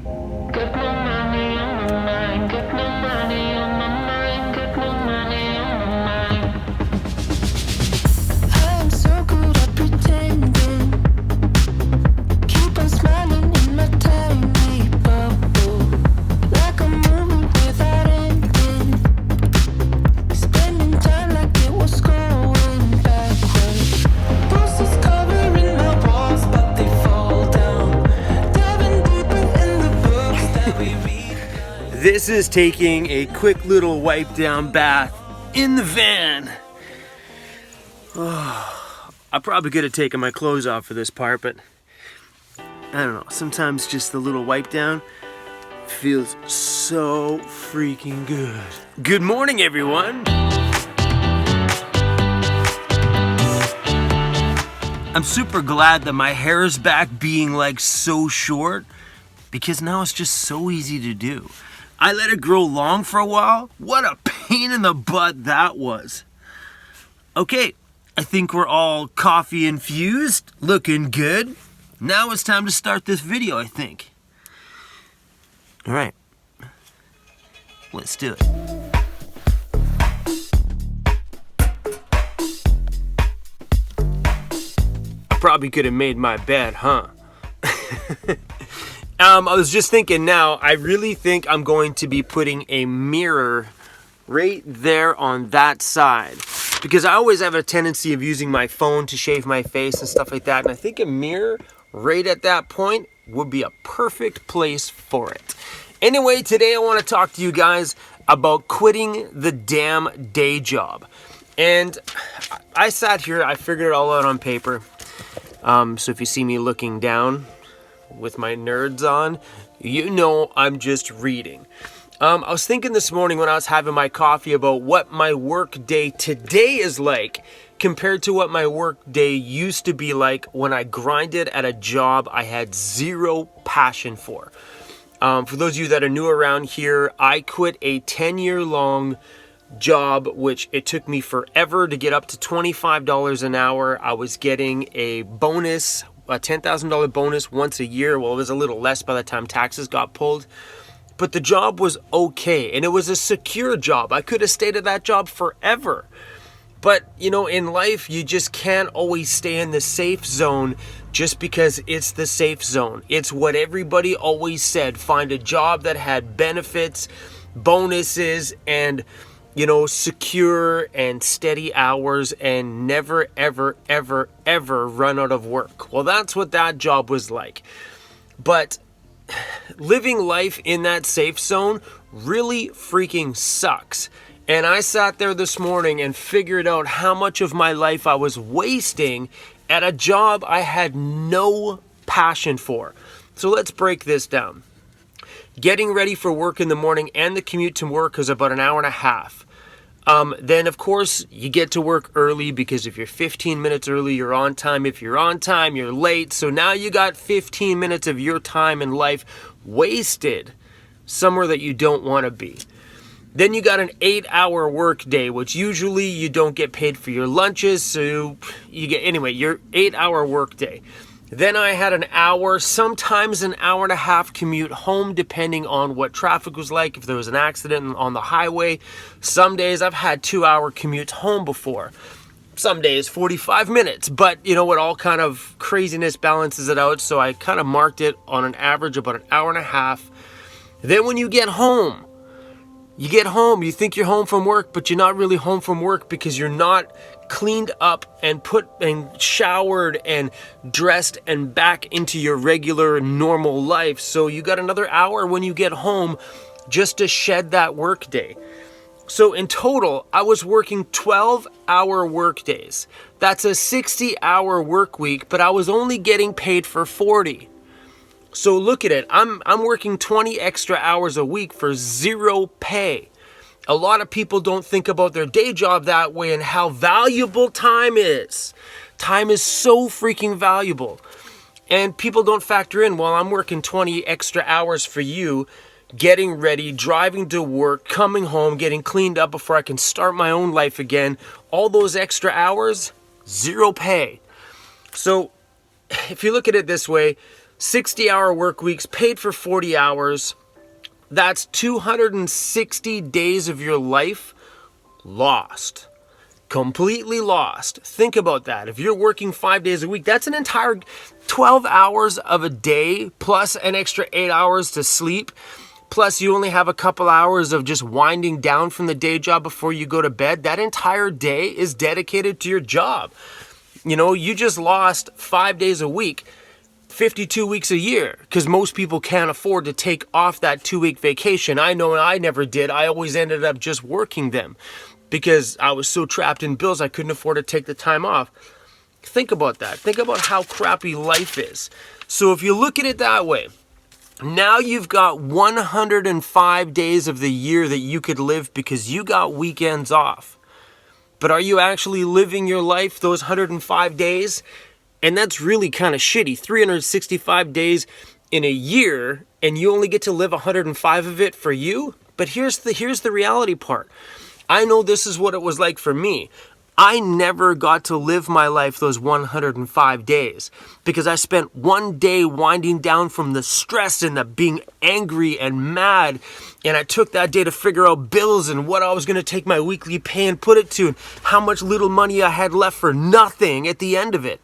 Got no money on my mind, got no money on my mind, got no money on my mind. I am so good at pretending. Keep on smiling in my tiny bubble, like a movie without ending. Spending time like it was going backwards. Posters covering my walls, but they fall down. Diving deeper in the books that we read. This is taking a quick little wipe down bath in the van. I probably could have taken my clothes off for this part, but I don't know. Sometimes just the little wipe down feels so freaking good. Good morning, everyone. I'm super glad that my hair is back being like so short, because now it's just so easy to do. I let it grow long for a while. What a pain in the butt that was. Okay, I think we're all coffee infused, looking good. Now it's time to start this video, I think. All right, let's do it. I probably could have made my bed, huh? I was just thinking now, I really think I'm going to be putting a mirror right there on that side, because I always have a tendency of using my phone to shave my face and stuff like that, and I think a mirror right at that point would be a perfect place for it. Anyway, today I want to talk to you guys about quitting the damn day job. And I sat here, I figured it all out on paper. So if you see me looking down with my nerds on, you know I'm just reading. I was thinking this morning when I was having my coffee about what my work day today is like compared to what my work day used to be like when I grinded at a job I had zero passion for. For those of you that are new around here, I quit a 10-year-long job, which it took me forever to get up to $25 an hour. I was getting a bonus, a $10,000 bonus once a year. Well, it was a little less by the time taxes got pulled. But the job was okay, and it was a secure job. I could have stayed at that job forever. But, you know, in life, you just can't always stay in the safe zone just because it's the safe zone. It's what everybody always said. Find a job that had benefits, bonuses, and, you know, secure and steady hours, and never, ever, ever, ever run out of work. Well, that's what that job was like. But living life in that safe zone really freaking sucks. And I sat there this morning and figured out how much of my life I was wasting at a job I had no passion for. So let's break this down. Getting ready for work in the morning and the commute to work is about an hour and a half. Then, of course, you get to work early, because if you're 15 minutes early, you're on time. If you're on time, you're late. So now you got 15 minutes of your time in life wasted somewhere that you don't want to be. Then you got an 8-hour work day, which usually you don't get paid for your lunches. So you get, anyway, your 8-hour work day. Then I had an hour, sometimes an hour and a half commute home, depending on what traffic was like, if there was an accident on the highway. Some days I've had 2-hour commutes home before. Some days 45 minutes, but you know what, all kind of craziness balances it out. So I kind of marked it on an average about an hour and a half. Then when you get home, you think you're home from work, but you're not really home from work because you're not cleaned up and put and showered and dressed and back into your regular normal life. So you got another hour when you get home just to shed that work day. So in total, I was working 12-hour work days. That's a 60-hour work week, but I was only getting paid for 40. So look at it. I'm working 20 extra hours a week for zero pay. A lot of people don't think about their day job that way and how valuable time is. Time is so freaking valuable. And people don't factor in, well, I'm working 20 extra hours for you, getting ready, driving to work, coming home, getting cleaned up before I can start my own life again. All those extra hours, zero pay. So if you look at it this way, 60-hour work weeks, paid for 40 hours. That's 260 days of your life lost. Completely lost. Think about that. If you're working 5 days a week, that's an entire 12 hours of a day plus an extra 8 hours to sleep. Plus you only have a couple hours of just winding down from the day job before you go to bed. That entire day is dedicated to your job. You know, you just lost 5 days a week, 52 weeks a year, because most people can't afford to take off that 2-week vacation. I know I never did. I always ended up just working them because I was so trapped in bills I couldn't afford to take the time off. Think about that. Think about how crappy life is. So if you look at it that way, now you've got 105 days of the year that you could live because you got weekends off. But are you actually living your life those 105 days? And that's really kind of shitty. 365 days in a year, and you only get to live 105 of it for you? But here's the reality part. I know this is what it was like for me. I never got to live my life those 105 days because I spent one day winding down from the stress and the being angry and mad. And I took that day to figure out bills and what I was going to take my weekly pay and put it to and how much little money I had left for nothing at the end of it.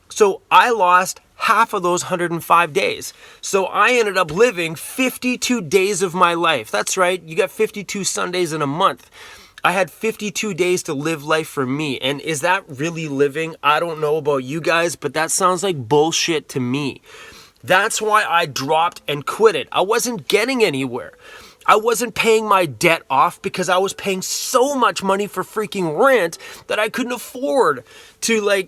So I lost half of those 105 days. So I ended up living 52 days of my life. That's right. You got 52 Sundays in a month. I had 52 days to live life for me. And is that really living? I don't know about you guys, but that sounds like bullshit to me. That's why I dropped and quit it. I wasn't getting anywhere. I wasn't paying my debt off because I was paying so much money for freaking rent that I couldn't afford to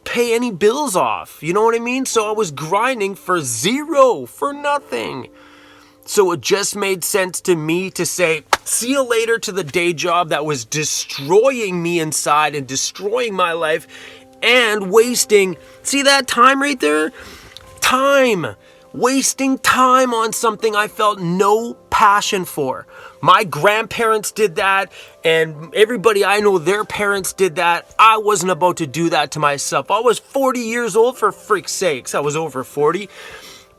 pay any bills off. You know what I mean? So I was grinding for zero, for nothing. So it just made sense to me to say, see you later to the day job that was destroying me inside and destroying my life and wasting, see that time right there? Time. Wasting time on something I felt no passion for. My grandparents did that, and everybody I know, their parents did that. I wasn't about to do that to myself. I was 40 years old, for freak's sakes. I was over 40.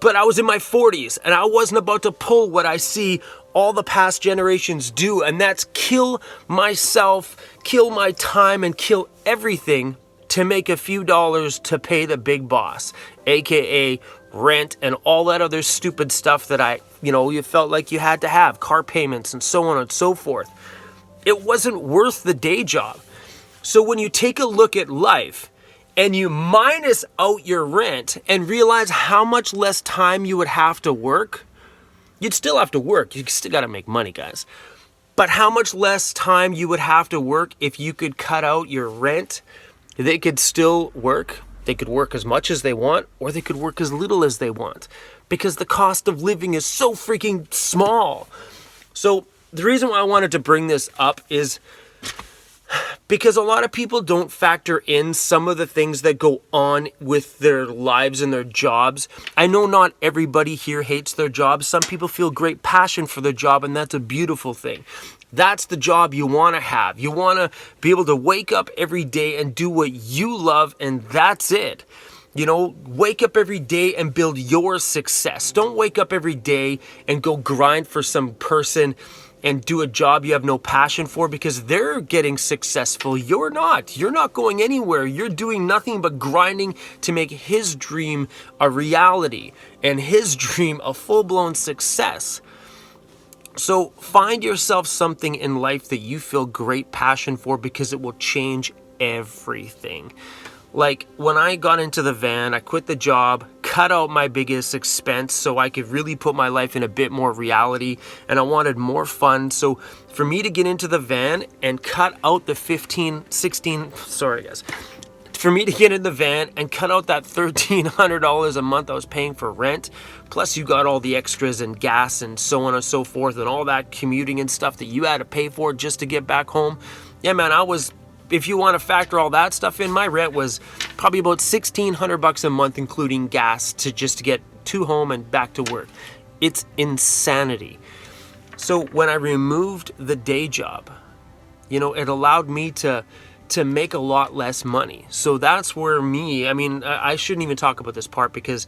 But I was in my 40s, and I wasn't about to pull what I see all the past generations do, and that's kill myself, kill my time, and kill everything to make a few dollars to pay the big boss, aka rent and all that other stupid stuff that you felt like you had to have, car payments and so on and so forth. It wasn't worth the day job. So when you take a look at life, and you minus out your rent and realize how much less time you would have to work, you'd still have to work. You still got to make money, guys. But how much less time you would have to work if you could cut out your rent, they could still work. They could work as much as they want, or they could work as little as they want because the cost of living is so freaking small. So the reason why I wanted to bring this up is because a lot of people don't factor in some of the things that go on with their lives and their jobs. I know not everybody here hates their job. Some people feel great passion for their job, and that's a beautiful thing. That's the job you want to have. You want to be able to wake up every day and do what you love, and that's it. You know, wake up every day and build your success. Don't wake up every day and go grind for some person and do a job you have no passion for because they're getting successful. You're not. You're not going anywhere. You're doing nothing but grinding to make his dream a reality and his dream a full-blown success. So find yourself something in life that you feel great passion for because it will change everything. Like when I got into the van, I quit the job, cut out my biggest expense so I could really put my life in a bit more reality, and I wanted more fun. So for me to get into the van and cut out the for me to get in the van and cut out that $1,300 a month I was paying for rent, plus you got all the extras and gas and so on and so forth and all that commuting and stuff that you had to pay for just to get back home. Yeah, man, if you want to factor all that stuff in, my rent was probably about $1,600 a month, including gas, to get to home and back to work. It's insanity. So when I removed the day job, it allowed me to make a lot less money. So that's where I shouldn't even talk about this part because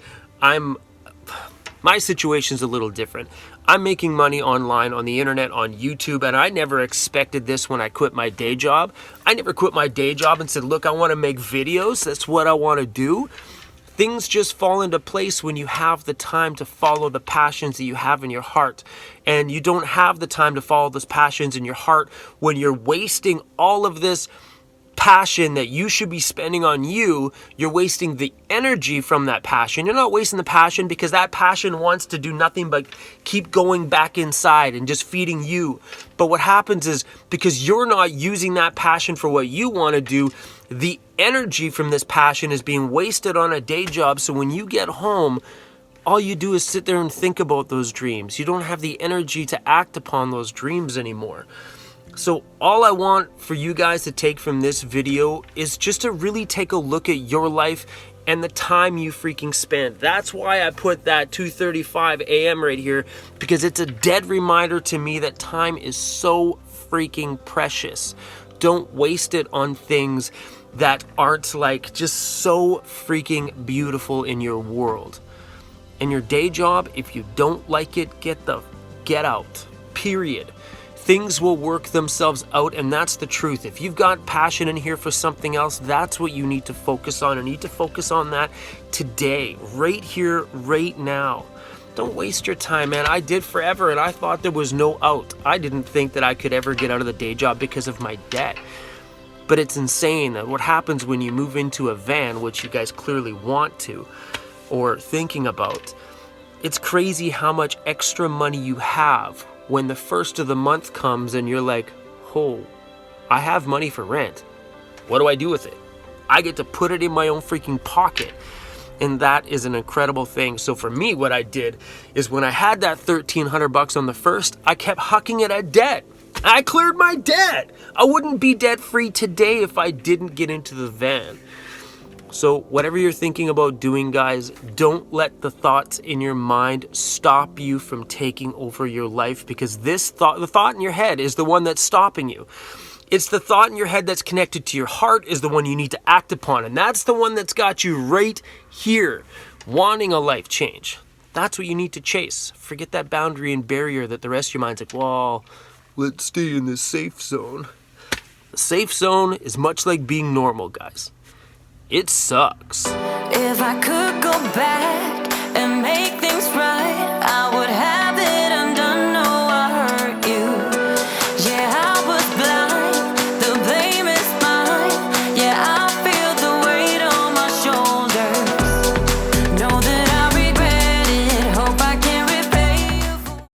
my situation's a little different. I'm making money online on the internet, on YouTube, and I never expected this when I quit my day job. I never quit my day job and said, look, I want to make videos. That's what I want to do. Things just fall into place when you have the time to follow the passions that you have in your heart. And you don't have the time to follow those passions in your heart when you're wasting all of this passion that you should be spending on you. You're wasting the energy from that passion. You're not wasting the passion because that passion wants to do nothing but keep going back inside and just feeding you. But what happens is, because you're not using that passion for what you want to do, the energy from this passion is being wasted on a day job. So when you get home, all you do is sit there and think about those dreams. You don't have the energy to act upon those dreams anymore. So all I want for you guys to take from this video is just to really take a look at your life and the time you freaking spend. That's why I put that 2:35 a.m. right here, because it's a dead reminder to me that time is so freaking precious. Don't waste it on things that aren't like just so freaking beautiful in your world. And your day job, if you don't like it, get out, period. Things will work themselves out, and that's the truth. If you've got passion in here for something else, that's what you need to focus on. And you need to focus on that today, right here, right now. Don't waste your time, man. I did forever, and I thought there was no out. I didn't think that I could ever get out of the day job because of my debt. But it's insane that what happens when you move into a van, which you guys clearly want to, or thinking about, it's crazy how much extra money you have when the first of the month comes and you're like, oh, I have money for rent. What do I do with it? I get to put it in my own freaking pocket. And that is an incredible thing. So for me, what I did is when I had that $1,300 on the first, I kept hucking it at debt. I cleared my debt. I wouldn't be debt free today if I didn't get into the van. So whatever you're thinking about doing, guys, don't let the thoughts in your mind stop you from taking over your life, because the thought in your head is the one that's stopping you. It's the thought in your head that's connected to your heart is the one you need to act upon. And that's the one that's got you right here, wanting a life change. That's what you need to chase. Forget that boundary and barrier that the rest of your mind's like, well, let's stay in this safe zone. The safe zone is much like being normal, guys. It sucks. If I could go back